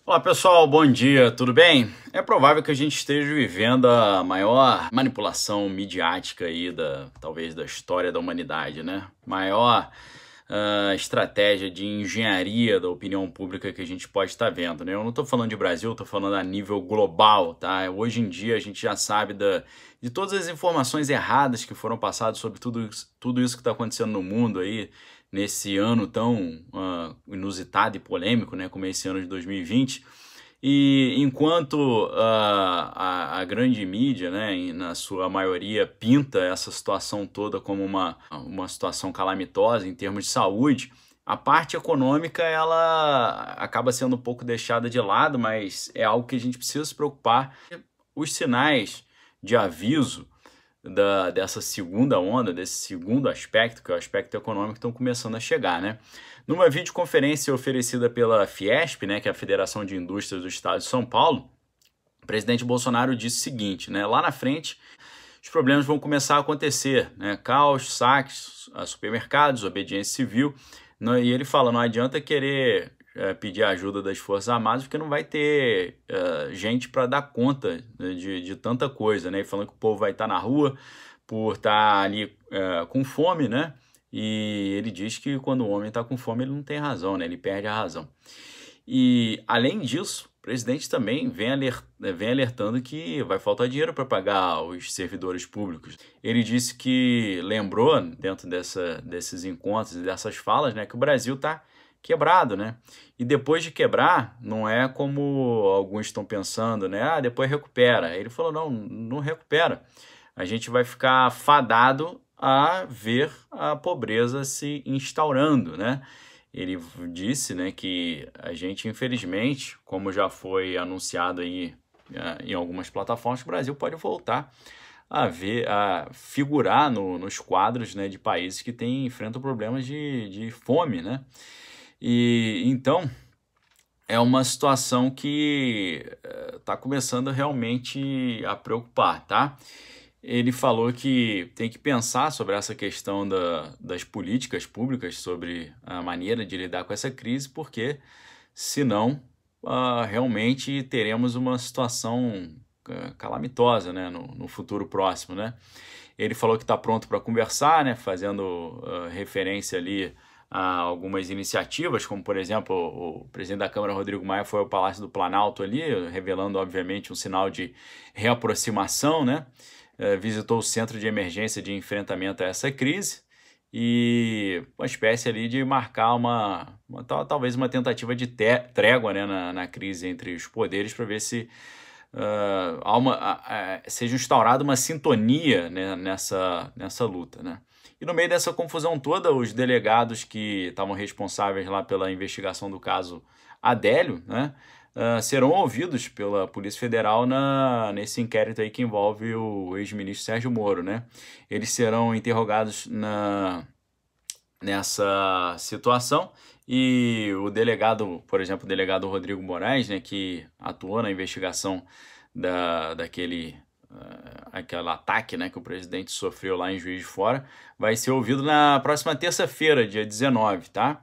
Olá pessoal, bom dia, tudo bem? É provável que a gente esteja vivendo a maior manipulação midiática aí talvez da história da humanidade, né? Maior estratégia de engenharia da opinião pública que a gente pode estar vendo, né? Eu não estou falando de Brasil, estou falando a nível global, tá? Hoje em dia a gente já sabe de todas as informações erradas que foram passadas sobre tudo isso que está acontecendo no mundo aí, nesse ano tão inusitado e polêmico, né, como é esse ano de 2020. E enquanto a grande mídia, né, na sua maioria, pinta essa situação toda como uma situação calamitosa em termos de saúde, a parte econômica ela acaba sendo um pouco deixada de lado, mas é algo que a gente precisa se preocupar. Os sinais de aviso dessa segunda onda, desse segundo aspecto, que é o aspecto econômico, estão começando a chegar, né? Numa videoconferência oferecida pela Fiesp, né, que é a Federação de Indústrias do Estado de São Paulo, o presidente Bolsonaro disse o seguinte, né, lá na frente os problemas vão começar a acontecer, né, caos, saques, supermercados, obediência civil, e ele fala, não adianta querer pedir a ajuda das Forças Armadas, porque não vai ter gente para dar conta, né, de tanta coisa, né? E falando que o povo vai estar na rua por estar ali com fome, né? E ele diz que quando o homem está com fome, ele não tem razão, né? Ele perde a razão. E, além disso, o presidente também vem alertando que vai faltar dinheiro para pagar os servidores públicos. Ele disse que lembrou, dentro desses encontros e dessas falas, né, que o Brasil está quebrado, né? E depois de quebrar, não é como alguns estão pensando, né? Ah, depois recupera. Ele falou, não recupera. A gente vai ficar fadado a ver a pobreza se instaurando, né? Ele disse, né, que a gente, infelizmente, como já foi anunciado aí em algumas plataformas, o Brasil pode voltar a figurar nos quadros, né, de países que enfrentam problemas de fome, né? E então é uma situação que está começando realmente a preocupar, tá? Ele falou que tem que pensar sobre essa questão das políticas públicas, sobre a maneira de lidar com essa crise, porque senão realmente teremos uma situação calamitosa, né, no futuro próximo, né? Ele falou que está pronto para conversar, né, fazendo referência ali a algumas iniciativas, como por exemplo o presidente da Câmara, Rodrigo Maia, foi ao Palácio do Planalto ali, revelando obviamente um sinal de reaproximação, né? Visitou o Centro de Emergência de Enfrentamento a essa crise e uma espécie ali de marcar talvez uma tentativa de trégua, né, na crise entre os poderes, para ver se seja instaurada uma sintonia, né, nessa luta, né? E no meio dessa confusão toda, os delegados que estavam responsáveis lá pela investigação do caso Adélio, né, serão ouvidos pela Polícia Federal nesse inquérito aí que envolve o ex-ministro Sérgio Moro, né? Eles serão interrogados nessa situação e o delegado, por exemplo, o delegado Rodrigo Moraes, né, que atuou na investigação daquele ataque, né, que o presidente sofreu lá em Juiz de Fora, vai ser ouvido na próxima terça-feira, dia 19, tá?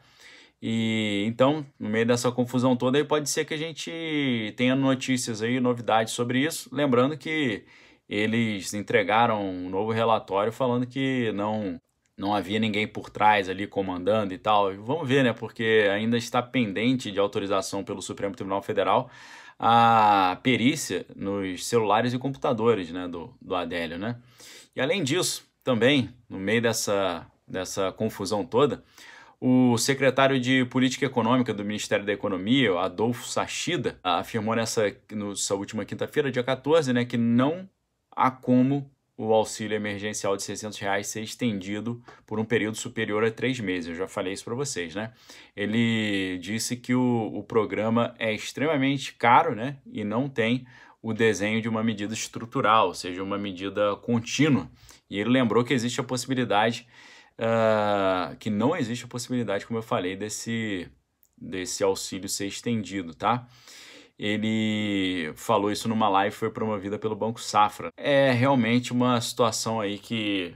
E então, no meio dessa confusão toda, aí pode ser que a gente tenha notícias aí, novidades sobre isso. Lembrando que eles entregaram um novo relatório falando que não havia ninguém por trás ali comandando e tal. Vamos ver, né? Porque ainda está pendente de autorização pelo Supremo Tribunal Federal a perícia nos celulares e computadores, né, do Adélio, né? E além disso, também, no meio dessa confusão toda, o secretário de Política Econômica do Ministério da Economia, Adolfo Sachida, afirmou nessa última quinta-feira, dia 14, né, que não há como o auxílio emergencial de R$ 600 ser estendido por um período superior a 3 meses. Eu já falei isso para vocês, né? Ele disse que o programa é extremamente caro, né, e não tem o desenho de uma medida estrutural, ou seja, uma medida contínua. E ele lembrou que existe a possibilidade, que não existe a possibilidade, como eu falei, desse auxílio ser estendido, tá? Ele falou isso numa live que foi promovida pelo Banco Safra. É realmente uma situação aí que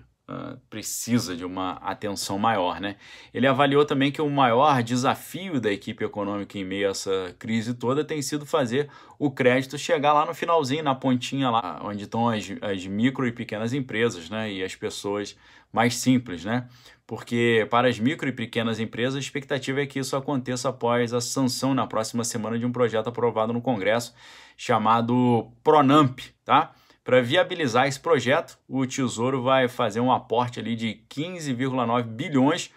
precisa de uma atenção maior, né? Ele avaliou também que o maior desafio da equipe econômica em meio a essa crise toda tem sido fazer o crédito chegar lá no finalzinho, na pontinha lá, onde estão as micro e pequenas empresas, né? E as pessoas mais simples, né? Porque para as micro e pequenas empresas, a expectativa é que isso aconteça após a sanção na próxima semana de um projeto aprovado no Congresso chamado PRONAMP, tá? Para viabilizar esse projeto, o Tesouro vai fazer um aporte ali de 15,9 bilhões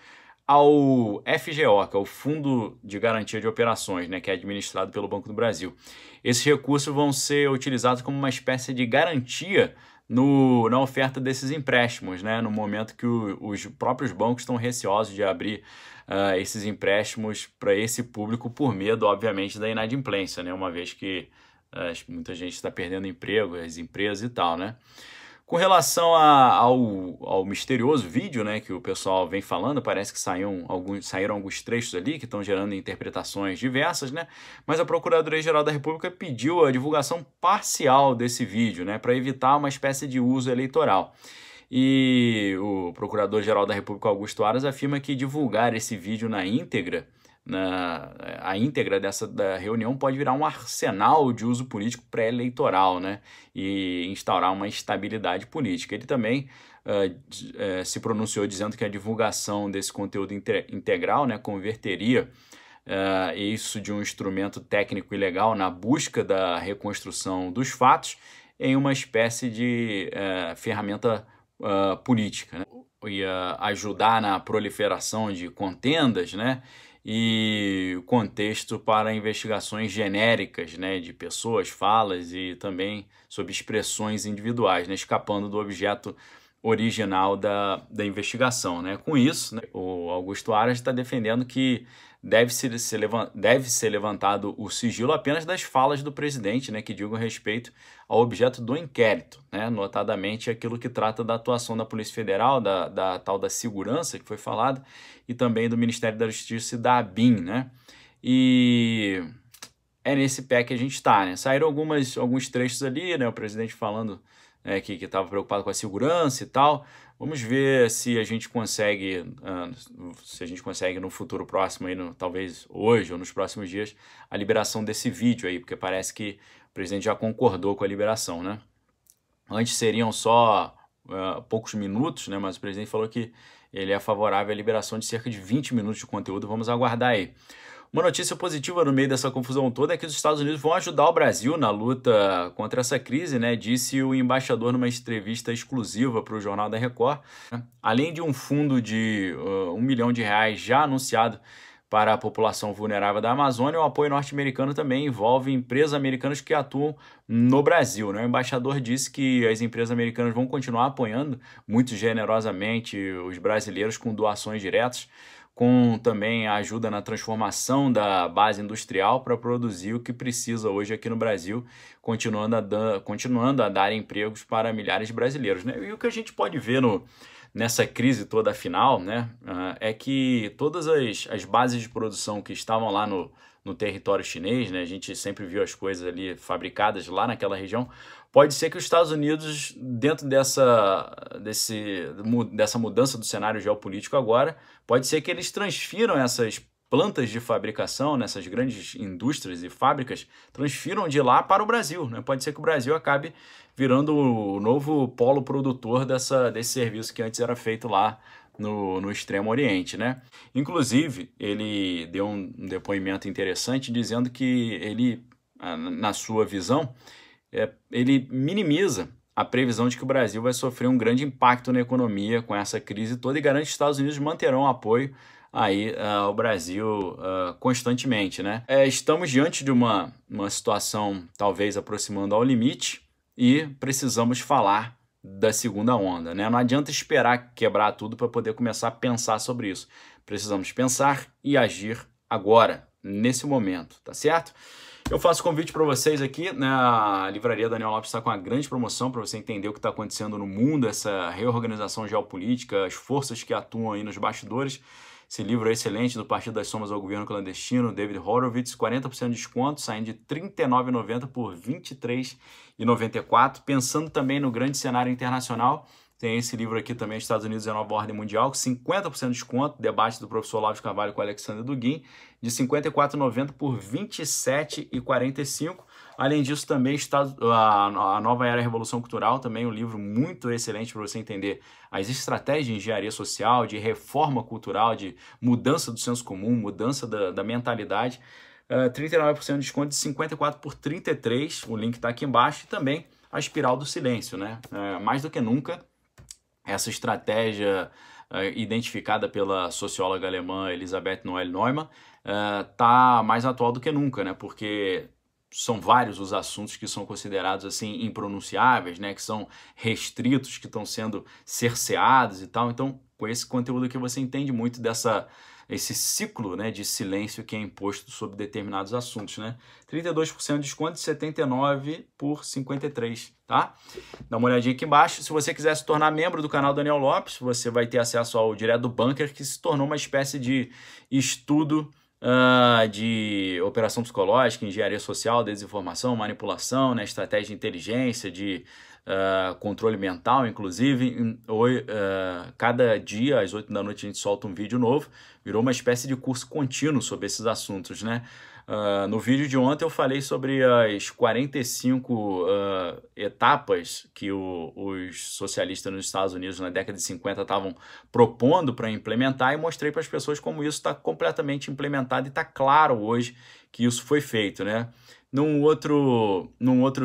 ao FGO, que é o Fundo de Garantia de Operações, né, que é administrado pelo Banco do Brasil. Esses recursos vão ser utilizados como uma espécie de garantia na oferta desses empréstimos, né, no momento que os próprios bancos estão receosos de abrir esses empréstimos para esse público por medo, obviamente, da inadimplência, né, uma vez que muita gente está perdendo emprego, as empresas e tal, né? Com relação ao misterioso vídeo, né, que o pessoal vem falando, parece que saíram alguns trechos ali que estão gerando interpretações diversas, né? Mas a Procuradoria-Geral da República pediu a divulgação parcial desse vídeo, né, para evitar uma espécie de uso eleitoral. E o Procurador-Geral da República, Augusto Aras, afirma que divulgar esse vídeo na íntegra da reunião pode virar um arsenal de uso político pré-eleitoral, né, e instaurar uma instabilidade política. Ele também se pronunciou dizendo que a divulgação desse conteúdo integral, né, converteria isso de um instrumento técnico e legal na busca da reconstrução dos fatos em uma espécie de ferramenta política, né? Ia ajudar na proliferação de contendas, né, e contexto para investigações genéricas, né, de pessoas, falas e também sobre expressões individuais, né, escapando do objeto original da investigação, né. Com isso, né, o Augusto Aras está defendendo que deve ser levantado o sigilo apenas das falas do presidente, né, que digam respeito ao objeto do inquérito, né, notadamente aquilo que trata da atuação da Polícia Federal, da tal da segurança que foi falado, e também do Ministério da Justiça e da ABIN, né. E é nesse pé que a gente está, né. Saíram alguns trechos ali, né, o presidente falando que estava preocupado com a segurança e tal. Vamos ver se a gente consegue, no futuro próximo, aí talvez hoje ou nos próximos dias, a liberação desse vídeo aí, porque parece que o presidente já concordou com a liberação, né? Antes seriam só poucos minutos, né? Mas o presidente falou que ele é favorável à liberação de cerca de 20 minutos de conteúdo. Vamos aguardar aí. Uma notícia positiva no meio dessa confusão toda é que os Estados Unidos vão ajudar o Brasil na luta contra essa crise, né? Disse o embaixador numa entrevista exclusiva para o Jornal da Record. Além de um fundo de R$1 milhão já anunciado para a população vulnerável da Amazônia, o apoio norte-americano também envolve empresas americanas que atuam no Brasil, né? O embaixador disse que as empresas americanas vão continuar apoiando muito generosamente os brasileiros com doações diretas, com também a ajuda na transformação da base industrial para produzir o que precisa hoje aqui no Brasil, continuando a dar empregos para milhares de brasileiros, né? E o que a gente pode ver nessa crise toda final, né, é que todas as bases de produção que estavam lá no território chinês, né, a gente sempre viu as coisas ali fabricadas lá naquela região, pode ser que os Estados Unidos, dentro dessa mudança do cenário geopolítico agora, pode ser que eles transfiram essas plantas de fabricação, nessas grandes indústrias e fábricas, transfiram de lá para o Brasil, né? Pode ser que o Brasil acabe virando o novo polo produtor desse serviço que antes era feito lá no Extremo Oriente, né? Inclusive, ele deu um depoimento interessante dizendo que ele, na sua visão, ele minimiza a previsão de que o Brasil vai sofrer um grande impacto na economia com essa crise toda e garante que os Estados Unidos manterão apoio aí ao Brasil constantemente, né? Estamos diante de uma situação talvez aproximando ao limite e precisamos falar da segunda onda, né? Não adianta esperar quebrar tudo para poder começar a pensar sobre isso. Precisamos pensar e agir agora, nesse momento, tá certo? Eu faço convite para vocês aqui, né? A Livraria Daniel Lopes está com uma grande promoção para você entender o que está acontecendo no mundo, essa reorganização geopolítica, as forças que atuam aí nos bastidores. Esse livro é excelente, do Partido das Sombras ao Governo Clandestino, David Horowitz, 40% de desconto, saindo de R$ 39,90 por R$ 23,94. Pensando também no grande cenário internacional, Tem esse livro aqui também, Estados Unidos e a Nova Ordem Mundial, com 50% de desconto, debate do professor Olavo de Carvalho com Alexandre Dugin, de R$ 54,90 por R$ 27,45. Além disso, também a Nova Era Revolução Cultural, também um livro muito excelente para você entender as estratégias de engenharia social, de reforma cultural, de mudança do senso comum, mudança da mentalidade. 39% de desconto, de 54 por 33, o link está aqui embaixo. E também a Espiral do Silêncio, né? Mais do que nunca, essa estratégia identificada pela socióloga alemã Elisabeth Noelle Neumann está mais atual do que nunca, né? Porque são vários os assuntos que são considerados assim impronunciáveis, né? Que são restritos, que estão sendo cerceados e tal. Então, com esse conteúdo aqui você entende muito esse ciclo, né, de silêncio que é imposto sobre determinados assuntos, né? 32% de desconto, de 79 por 53, tá? Dá uma olhadinha aqui embaixo. Se você quiser se tornar membro do canal Daniel Lopes, você vai ter acesso ao Direto do Bunker, que se tornou uma espécie de estudo de operação psicológica, engenharia social, desinformação, manipulação, né, estratégia de inteligência, de controle mental, inclusive. Cada dia, às 8 da noite, a gente solta um vídeo novo. Virou uma espécie de curso contínuo sobre esses assuntos, né? No vídeo de ontem eu falei sobre as 45 etapas que os socialistas nos Estados Unidos na década de 50 estavam propondo para implementar, e mostrei para as pessoas como isso está completamente implementado e está claro hoje que isso foi feito, né? Num outro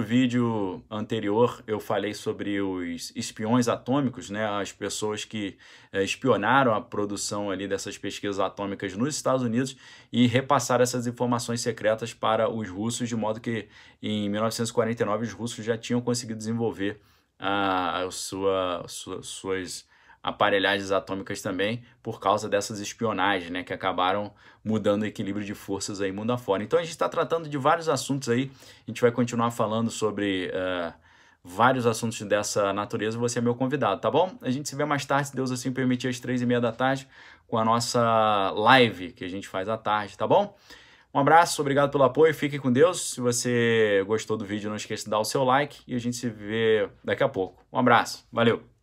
vídeo anterior, eu falei sobre os espiões atômicos, né? As pessoas que espionaram a produção ali dessas pesquisas atômicas nos Estados Unidos e repassaram essas informações secretas para os russos, de modo que em 1949 os russos já tinham conseguido desenvolver suas aparelhagens atômicas também, por causa dessas espionagens, né, que acabaram mudando o equilíbrio de forças aí mundo afora. Então a gente está tratando de vários assuntos aí, a gente vai continuar falando sobre vários assuntos dessa natureza, e você é meu convidado, tá bom? A gente se vê mais tarde, se Deus assim permitir, às 3h30 da tarde, com a nossa live que a gente faz à tarde, tá bom? Um abraço, obrigado pelo apoio, fique com Deus. Se você gostou do vídeo, não esqueça de dar o seu like e a gente se vê daqui a pouco. Um abraço, valeu!